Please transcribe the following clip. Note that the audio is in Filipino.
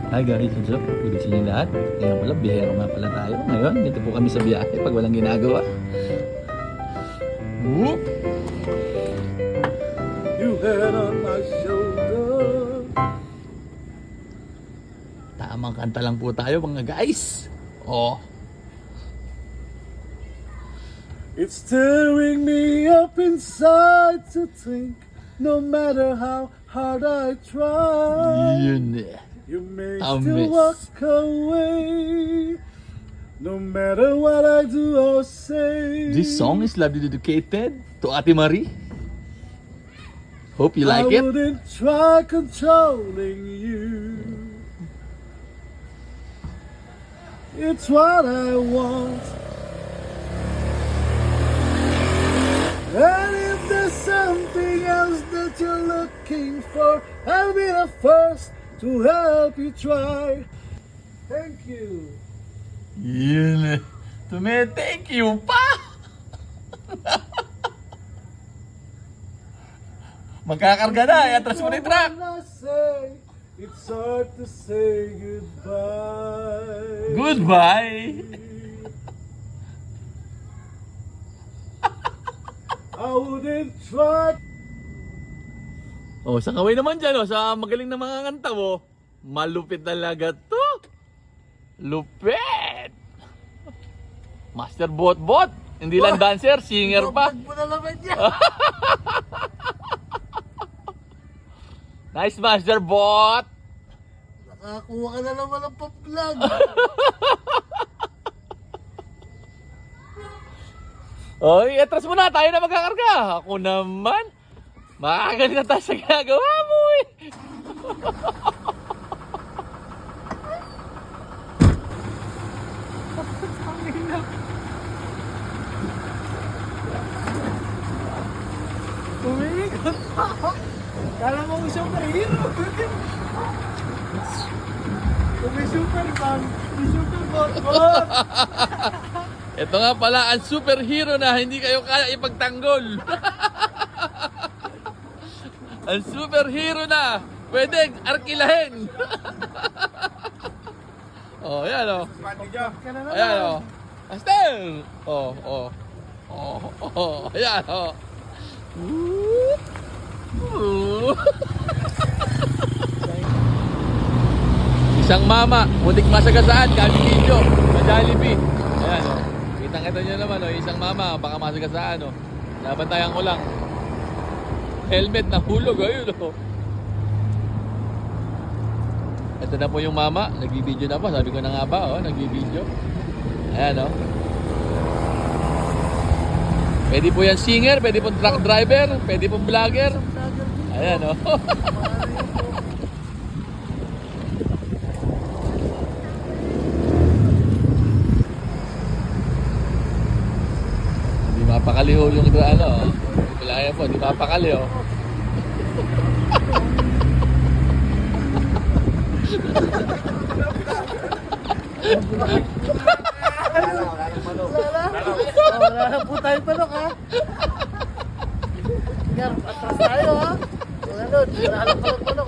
Hi guys, what's up? Good niyo lahat. Ngayon pala, bihero nga pala tayo. Ngayon, dito po kami sa biyahe pag walang ginagawa. Whoop! You head on my shoulder. Tamang kanta lang po tayo mga guys. Oh. It's tearing me up inside to think, no matter how hard I try, Yun eh. you may I'll still miss. walk away. No matter what I do or say. This song is lovely dedicated to Ate Marie. Hope you like I it. wouldn't try controlling you. It's what I want. And if there's something else that you're looking for, I'll be the first to help you try. Thank you. Yun eh. Thank you pa! Magkakarga na, i-atras mo na yung truck. When I say, it's hard to say goodbye. Goodbye! I wouldn't try. Oh, sa kaway naman dyan, oh, sa magaling na mga kanta mo. Malupit talaga to. Lupit! Master Bot. Hindi lang dancer, singer pa. Mo na naman yan. Nice Master Bot! Nakakuha ka na naman ng pa-vlog. Oy, atras mo na, tayo na magkakarga. Ako naman. Makakagaling na tayo sa ginagawa mo eh. Umikot pa. Kala mo ko superhero. Kung may superman, may superbot. Ito nga pala ang superhero na hindi kayo kaya ipagtanggol. Ang superhero na pwedeng arkilahin. Oh, yan oh. Ayan oh. Astel! Oh. Ayan oh. Ooh. Isang mama, muntik masagasaan, kami video, sa Jollibee. Ayan o, kitang-kita nyo naman o, isang mama, baka masagasaan o. Nabantayan ko lang. Helmet na hulog, ayun o. Ito na po yung mama, nag-video na po, sabi ko na nga ba o, nag-video. Ayan o. Pwede po yan singer, pwede po truck driver, pwede po vlogger. Ayan o. Mapakali ho yung ano, pilaya po, di mapakali ho. Wala na po tayo panok ha. Yan, atras tayo ha. Ano, wala na panok.